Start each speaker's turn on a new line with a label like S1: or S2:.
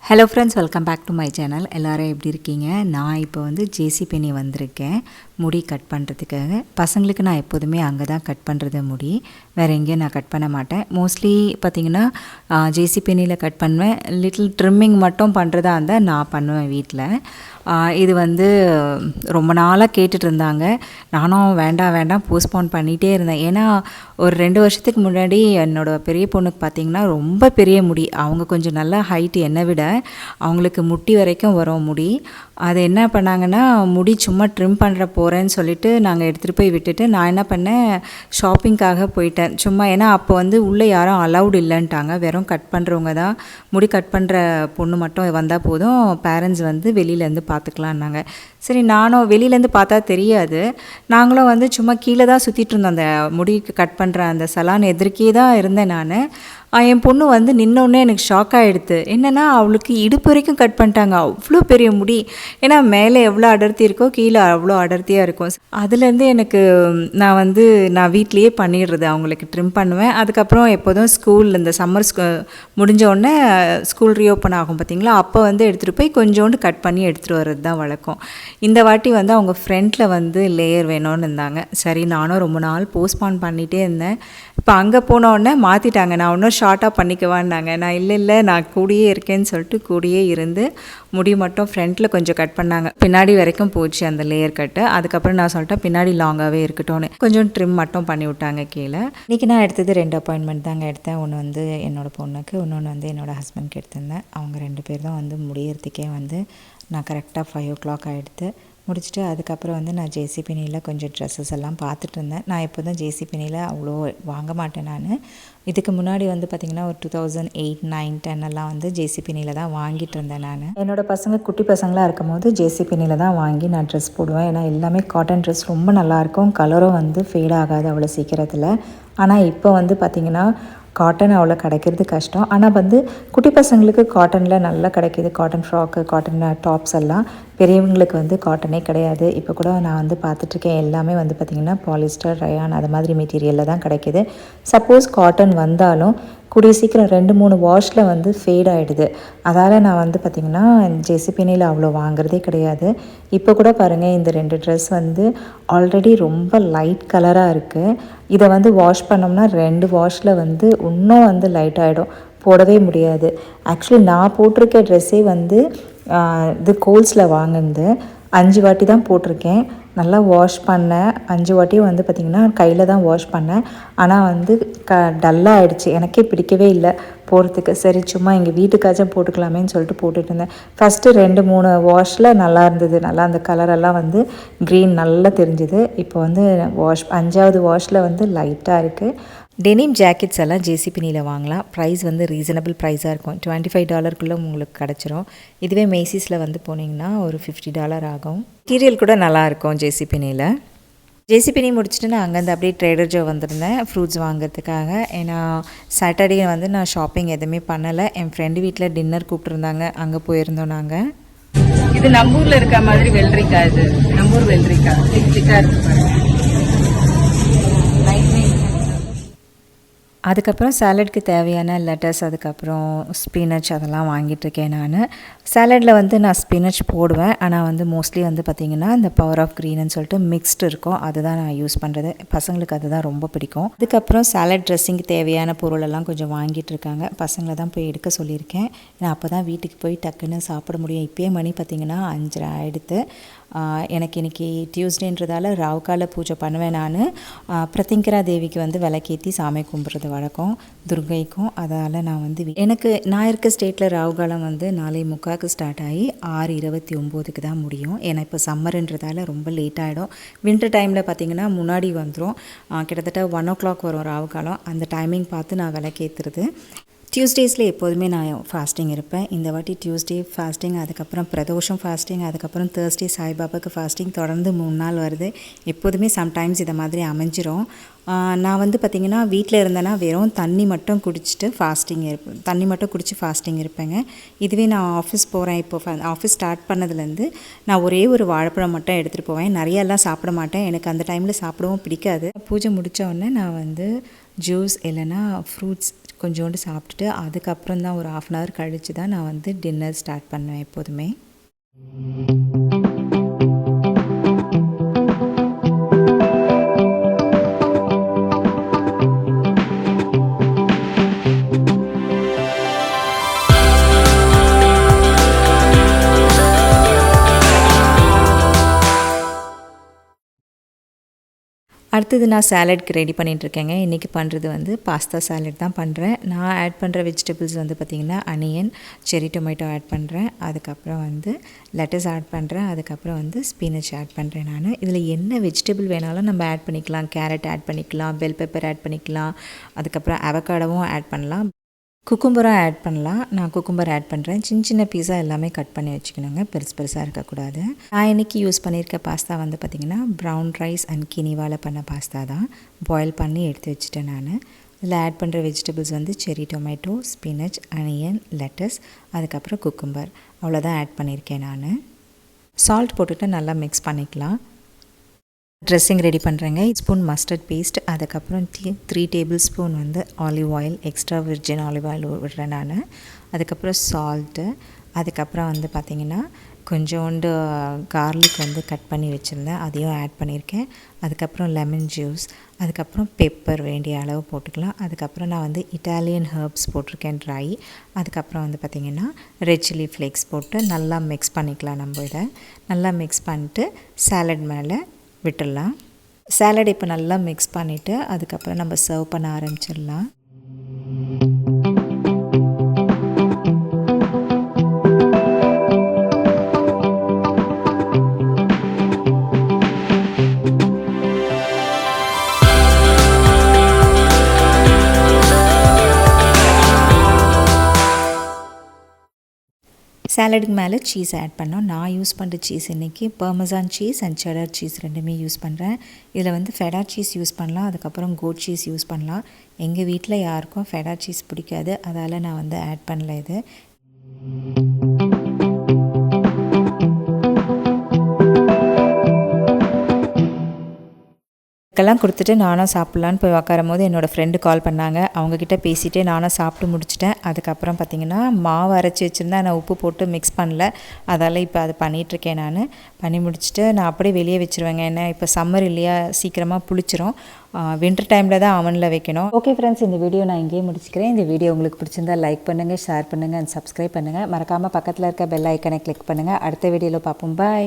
S1: Hello friends, welcome back to my channel. எல்லோரும் எப்படி இருக்கீங்க? நான் இப்போ வந்து ஜேசி பென்னி வந்திருக்கேன் முடி கட் பண்ணுறதுக்காக. பசங்களுக்கு நான் எப்போதுமே அங்கே தான் கட் பண்ணுறது முடி, வேறு எங்கேயும் நான் கட் பண்ண மாட்டேன். மோஸ்ட்லி பார்த்திங்கன்னா ஜேசி பென்னியில் கட் பண்ணுவேன். லிட்டில் ட்ரிம்மிங் மட்டும் பண்ணுறதா இருந்தால் நான் பண்ணுவேன் வீட்டில். இது வந்து ரொம்ப நாளாக கேட்டுட்டு இருந்தாங்க. நானும் வேண்டாம் போஸ்ட்போன் பண்ணிகிட்டே இருந்தேன். ஏன்னா ஒரு 2 வருஷத்துக்கு முன்னாடி என்னோடய பெரிய பொண்ணுக்கு பார்த்திங்கன்னா ரொம்ப பெரிய முடி. அவங்க கொஞ்சம் நல்லா ஹைட்டு என்னை விட, அவங்களுக்கு முட்டி வரைக்கும் வரும் முடி. அது என்ன பண்ணாங்கன்னா, முடி சும்மா ட்ரிம் பண்ணுற போகிறேன்னு சொல்லிவிட்டு நாங்கள் எடுத்துகிட்டு போய் விட்டுட்டு, நான் என்ன பண்ணேன், ஷாப்பிங்காக போயிட்டேன் சும்மா. ஏன்னா அப்போ வந்து உள்ளே யாரும் அலௌட் இல்லைன்ட்டாங்க. வெறும் கட் பண்ணுறவங்க தான், முடி கட் பண்ணுற பொண்ணு மட்டும் வந்தால் போதும், பேரண்ட்ஸ் வந்து வெளியிலேருந்து பார்த்துக்கலான்னாங்க. சரி, நானும் வெளியிலேருந்து பார்த்தா தெரியாது, நாங்களும் வந்து சும்மா கீழே தான் சுற்றிட்டு இருந்தோம். அந்த முடிக்கு கட் பண்ணுற அந்த சலான் எதிர்க்கே தான் இருந்தேன் நான். என் பொண்ணு வந்து நின்னோடனே எனக்கு ஷாக் ஆகிடுது. என்னென்னா, அவளுக்கு இடுப்பு வரைக்கும் கட் பண்ணிட்டாங்க. அவ்வளோ பெரிய முடி. ஏன்னா மேலே எவ்வளோ அடர்த்தி இருக்கோ கீழே அவ்வளோ அடர்த்தியாக இருக்கும். அதுலேருந்து எனக்கு நான் வீட்லேயே பண்ணிடுறது, அவங்களுக்கு ட்ரிம் பண்ணுவேன். அதுக்கப்புறம் எப்போதும் இந்த சம்மர் முடிஞ்சோடனே ஸ்கூல் ரீஓப்பன் ஆகும் பார்த்திங்களா, அப்போ வந்து எடுத்துகிட்டு போய் கொஞ்சோண்டு கட் பண்ணி எடுத்துகிட்டு வர்றது தான் வழக்கம். இந்த வாட்டி வந்து அவங்க ஃப்ரண்ட்டில் வந்து லேயர் வேணும்னு இருந்தாங்க. சரி, நானும் ரொம்ப நாள் போஸ்ட்பான் பண்ணிகிட்டே இருந்தேன். இப்போ அங்கே போனோடனே மாற்றிட்டாங்க. நான் இன்னும் ஷார்ட்டாக பண்ணிக்குவான்னாங்க. நான் இல்லை நான் கூடியே இருக்கேன்னு சொல்லிட்டு கூடியே இருந்து முடி மட்டும் ஃப்ரண்ட்டில் கொஞ்சம் கட் பண்ணாங்க. பின்னாடி வரைக்கும் போச்சு அந்த லேயர் கட்டு. அதுக்கப்புறம் நான் சொல்லிட்டேன் பின்னாடி லாங்காகவே இருக்கட்டும்னு. கொஞ்சம் ட்ரிம் மட்டும் பண்ணி விட்டாங்க கீழே. இன்றைக்கி நான் எடுத்தது 2 அப்பாயின்மெண்ட் தாங்க எடுத்தேன். ஒன்று வந்து என்னோடய பொண்ணுக்கு, இன்னொன்று வந்து என்னோடய ஹஸ்பண்ட்க்கு எடுத்திருந்தேன். அவங்க 2 பேர் தான் வந்து முடியறதுக்கே வந்து நான் கரெக்டாக 5 o'clock ஆகிடுது. முடிச்சுட்டு அதுக்கப்புறம் வந்து நான் ஜேசி பென்னியில் கொஞ்சம் ட்ரெஸ்ஸஸ் எல்லாம் பார்த்துட்டு இருந்தேன். நான் இப்போ தான் ஜேசி பென்னியில் அவ்வளோ வாங்க மாட்டேன் நான். இதுக்கு முன்னாடி வந்து பார்த்திங்கன்னா ஒரு 2008, 9, 10 எல்லாம் வந்து ஜேசி பென்னியில் தான் வாங்கிட்டு இருந்தேன் நான். என்னோடய பசங்க குட்டி பசங்களாக இருக்கும் போது ஜேசி பென்னியில் தான் வாங்கி நான் ட்ரெஸ் போடுவேன். ஏன்னா எல்லாமே காட்டன் ட்ரெஸ் ரொம்ப நல்லாயிருக்கும், கலரும் வந்து ஃபேட் ஆகாது அவ்வளோ சீக்கிரத்தில். ஆனால் இப்போ வந்து பார்த்திங்கன்னா காட்டன் அவ்வளோ கிடைக்கிறது கஷ்டம். ஆனால் வந்து குட்டி பசங்களுக்கு காட்டனில் நல்லா கிடைக்கிது. காட்டன் ஃப்ராக்கு, காட்டன் டாப்ஸ் எல்லாம். பெரியவங்களுக்கு வந்து காட்டனே கிடையாது. இப்போ கூட நான் வந்து பார்த்துட்ருக்கேன், எல்லாமே வந்து பார்த்திங்கன்னா பாலிஸ்டர், ரயான் அது மாதிரி மெட்டீரியலில் தான் கிடைக்கிது. சப்போஸ் காட்டன் வந்தாலும் கூடிய சீக்கிரம் 2-3 வாஷில் வந்து ஃபேட் ஆகிடுது. அதால் நான் வந்து பார்த்திங்கன்னா ஜேசி பென்னியில் அவ்வளோ வாங்குறதே கிடையாது. இப்போ கூட பாருங்கள், இந்த 2 ட்ரெஸ் வந்து ஆல்ரெடி ரொம்ப லைட் கலராக இருக்குது. இதை வந்து வாஷ் பண்ணோம்னா 2 வாஷில் வந்து இன்னும் வந்து லைட் ஆகிடும், போடவே முடியாது. ஆக்சுவலி நான் போட்டிருக்க ட்ரெஸ்ஸே வந்து இது கோல்ஸில் வாங்கினது. 5 வாட்டி தான் போட்டிருக்கேன். நல்லா வாஷ் பண்ணேன். 5 வாட்டியும் வந்து பார்த்திங்கன்னா கையில் தான் வாஷ் பண்ணேன். ஆனால் வந்து டல்லாக ஆகிடுச்சு. எனக்கே பிடிக்கவே இல்லை போடுறதுக்கு. சரி, சும்மா எங்கள் வீட்டுக்காச்சும் போட்டுக்கலாமேன்னு சொல்லிட்டு போட்டுட்டு இருந்தேன். ஃபஸ்ட்டு 2-3 வாஷில் நல்லா இருந்தது. நல்லா அந்த கலரெல்லாம் வந்து க்ரீன் நல்லா தெரிஞ்சுது. இப்போ வந்து 5வது வாஷில் வந்து லைட்டாக இருக்குது. டெனிம் ஜாக்கெட்ஸ் எல்லாம் ஜேசி பென்னியில் வாங்கலாம். ப்ரைஸ் வந்து ரீசனபிள் ப்ரைஸாக இருக்கும். $25 உங்களுக்கு கிடச்சிரும். இதுவே மேசிஸில் வந்து போனீங்கன்னா ஒரு $50 ஆகும். மெட்டீரியல் கூட நல்லாயிருக்கும் ஜேசி பென்னியில். ஜேசி பென்னி முடிச்சுட்டு நான் அங்கேருந்து அப்படியே ட்ரேடர் ஜோ வந்திருந்தேன் ஃப்ரூட்ஸ் வாங்குறதுக்காக. ஏன்னா சாட்டர்டே வந்து நான் ஷாப்பிங் எதுவுமே பண்ணலை. என் ஃப்ரெண்டு வீட்டில் டின்னர் கூப்பிட்ருந்தாங்க, அங்கே போயிருந்தோம் நாங்கள்.
S2: இது நம்ம ஊரில் இருக்க மாதிரி வெள்ளரிக்காய். இது நம்ம ஊர் வெள்ளரிக்காய் திக்காக இருக்கு பாருங்க.
S1: அதுக்கப்புறம் சாலட்க்கு தேவையான லெட்டஸ், அதுக்கப்புறம் ஸ்பினச் அதெல்லாம் வாங்கிட்டுருக்கேன் நான். சாலடில் வந்து நான் ஸ்பினச் போடுவேன். ஆனால் வந்து மோஸ்ட்லி வந்து பார்த்திங்கன்னா இந்த பவர் ஆஃப் க்ரீன்னு சொல்லிட்டு மிக்ஸ்டு இருக்கும், அதுதான் நான் யூஸ் பண்ணுறது. பசங்களுக்கு அதுதான் ரொம்ப பிடிக்கும். அதுக்கப்புறம் சாலட் ட்ரெஸ்ஸிங்க்கு தேவையான பொருளெல்லாம் கொஞ்சம் வாங்கிட்டு இருக்காங்க. பசங்களை தான் போய் எடுக்க சொல்லியிருக்கேன். ஏன்னா அப்போ தான் வீட்டுக்கு போய் டக்குன்னு சாப்பிட முடியும். இப்போயே மணி பார்த்திங்கன்னா 5:30 ஆகிடுது. எனக்கு இன்றைக்கி டியூஸ்டேன்றதால ராவுகால பூஜை பண்ணுவேன் நான். பிரத்திங்கரா தேவிக்கு வந்து விளக்கேற்றி சாமி கும்பிட்றது வழக்கம், துர்கைக்கும். அதால் நான் வந்து நான் இருக்க ஸ்டேட்டில் ராவுகாலம் வந்து 4:45 ஸ்டார்ட் ஆகி 6:29 தான் முடியும். ஏன்னா இப்போ சம்மருன்றதால ரொம்ப லேட் ஆகிடும். வின்டர் டைமில் பார்த்திங்கன்னா முன்னாடி வந்துடும். கிட்டத்தட்ட 1 o'clock வரும் ராவுகாலம். அந்த டைமிங் பார்த்து நான் விளக்கேற்றுறது. டியூஸ்டேஸில் எப்போதுமே நான் ஃபாஸ்டிங் இருப்பேன். இந்த வாட்டி டியூஸ்டே ஃபாஸ்டிங், அதுக்கப்புறம் பிரதோஷம் ஃபாஸ்டிங், அதுக்கப்புறம் தேர்ஸ்டே சாய்பாபாவுக்கு ஃபாஸ்டிங். தொடர்ந்து 3 நாள் வருது. எப்போதுமே சம்டைம்ஸ் இதை மாதிரி அமைஞ்சிரும். நான் வந்து பார்த்திங்கன்னா வீட்டில் இருந்தேன்னா வெறும் தண்ணி மட்டும் குடிச்சிட்டு ஃபாஸ்டிங் இருப்பேங்க. இதுவே நான் ஆஃபீஸ் போகிறேன், இப்போ ஆஃபீஸ் ஸ்டார்ட் பண்ணதுலேருந்து நான் ஒரே ஒரு வாழைப்பழம் மட்டும் எடுத்துகிட்டு போவேன். நிறையெல்லாம் சாப்பிட மாட்டேன், எனக்கு அந்த டைமில் சாப்பிடவும் பிடிக்காது. பூஜை முடித்த உடனே நான் வந்து ஜூஸ் இல்லைன்னா ஃப்ரூட்ஸ் கொஞ்சோண்டு சாப்பிட்டுட்டு அதுக்கப்புறம் தான் ஒரு 1/2 hour கழித்து தான் நான் வந்து டின்னர் ஸ்டார்ட் பண்ணுவேன் எப்போதுமே. அடுத்தது நான் சாலட்க்கு ரெடி பண்ணிகிட்ருக்கேங்க. இன்றைக்கி பண்ணுறது வந்து பாஸ்தா சாலட் தான் பண்ணுறேன். நான் ஆட் பண்ணுற வெஜிடபிள்ஸ் வந்து பார்த்திங்கன்னா அனியன், செரி டொமேட்டோ ஆட் பண்ணுறேன், அதுக்கப்புறம் வந்து லெட்டஸ் ஆட் பண்ணுறேன், அதுக்கப்புறம் வந்து ஸ்பினச் ஆட் பண்ணுறேன் நான். இதில் என்ன வெஜிடபிள் வேணாலும் நம்ம ஆட் பண்ணிக்கலாம். கேரட் ஆட் பண்ணிக்கலாம், பெல் பெப்பர் ஆட் பண்ணிக்கலாம், அதுக்கப்புறம் அவகாடோவும் ஆட் பண்ணலாம், குக்கும்பரும் ஆட் பண்ணலாம். நான் குக்கும்பர் ஆட் பண்ணுறேன். சின்ன பீஸாக எல்லாமே கட் பண்ணி வச்சுக்கணுங்க, பெருசாக இருக்கக்கூடாது. நான் இன்றைக்கி யூஸ் பண்ணியிருக்க பாஸ்தா வந்து பார்த்திங்கன்னா ப்ரௌன் ரைஸ் அண்ட் கினிவாவில் பண்ண பாஸ்தா தான். பாயில் பண்ணி எடுத்து வச்சுட்டேன் நான். இதில் ஆட் பண்ணுற வெஜிடபிள்ஸ் வந்து செரி டொமேட்டோ, ஸ்பினச், அனியன், லெட்டஸ், அதுக்கப்புறம் குக்கும்பர், அவ்வளோதான் ஆட் பண்ணியிருக்கேன் நான். சால்ட் போட்டுட்டு நல்லா மிக்ஸ் பண்ணிக்கலாம். ட்ரெஸ்ஸிங் ரெடி பண்ணுறேங்க. ஸ்பூன் மஸ்டர்ட் பேஸ்ட், அதுக்கப்புறம் 3 டேபிள் ஸ்பூன் வந்து olive oil, extra Virgin olive oil விடுறேன் நான். அதுக்கப்புறம் சால்ட்டு, அதுக்கப்புறம் வந்து பார்த்திங்கன்னா கொஞ்சோண்டு கார்லிக் வந்து கட் பண்ணி வச்சுருந்தேன், அதையும் ஆட் பண்ணியிருக்கேன். அதுக்கப்புறம் லெமன் ஜூஸ், அதுக்கப்புறம் பெப்பர் வேண்டிய அளவு போட்டுக்கலாம். அதுக்கப்புறம் நான் வந்து இட்டாலியன் ஹர்ப்ஸ் போட்டிருக்கேன் ட்ரை. அதுக்கப்புறம் வந்து பார்த்திங்கன்னா ரெட் சில்லி ஃப்ளேக்ஸ் போட்டு நல்லா மிக்ஸ் பண்ணிக்கலாம். நம்ம இதை நல்லா மிக்ஸ் பண்ணிட்டு சாலட் மேலே விட்டுடலாம். சாலட் இப்போ நல்லா மிக்ஸ் பண்ணிவிட்டு அதுக்கப்புறம் நம்ம சர்வ் பண்ண ஆரம்பிச்சிடலாம். சாலடுக்கு மேலே சீஸ் ஆட் பண்ணோம். நான் யூஸ் பண்ணுற சீஸ் இன்றைக்கி பர்மசான் சீஸ் அண்ட் செடர் சீஸ் ரெண்டுமே யூஸ் பண்ணுறேன். இதில் வந்து ஃபெடா சீஸ் யூஸ் பண்ணலாம், அதுக்கப்புறம் கோட் சீஸ் யூஸ் பண்ணலாம். எங்கள் வீட்டில் யாருக்கும் ஃபெடா சீஸ் பிடிக்காது, அதால் நான் வந்து ஆட் பண்ணல இது. இதுக்கெல்லாம் கொடுத்துட்டு நானும் சாப்பிட்லான்னு போய் உக்காரும் போது என்னோடய ஃப்ரெண்டு கால் பண்ணாங்க. அவங்கக்கிட்ட பேசிகிட்டே நானும் சாப்பிட்டு முடிச்சிட்டேன். அதுக்கப்புறம் பார்த்திங்கன்னா மாவு அரைச்சி வச்சுருந்தேன், நான் உப்பு போட்டு மிக்ஸ் பண்ணல, அதால் இப்போ அது பண்ணிகிட்ருக்கேன். நான் பண்ணி முடிச்சுட்டு நான் அப்படியே வெளியே வச்சுருவேங்க. ஏன்னா இப்போ சம்மர் இல்லையா, சீக்கிரமாக புளிச்சிரும். வின்டர் டைமில் தான் அவனில் வைக்கணும். ஓகே ஃப்ரெண்ட்ஸ், இந்த வீடியோ நான் இங்கேயே முடிச்சுக்கிறேன். இந்த வீடியோ உங்களுக்கு பிடிச்சிருந்தா லைக் பண்ணுங்கள், ஷேர் பண்ணுங்கள் அண்ட் சப்ஸ்கிரைப் பண்ணுங்கள். மறக்காமல் பக்கத்தில் இருக்க பெல் ஐக்கனை கிளிக் பண்ணுங்கள். அடுத்த வீடியோவில் பார்ப்போம். பாய்.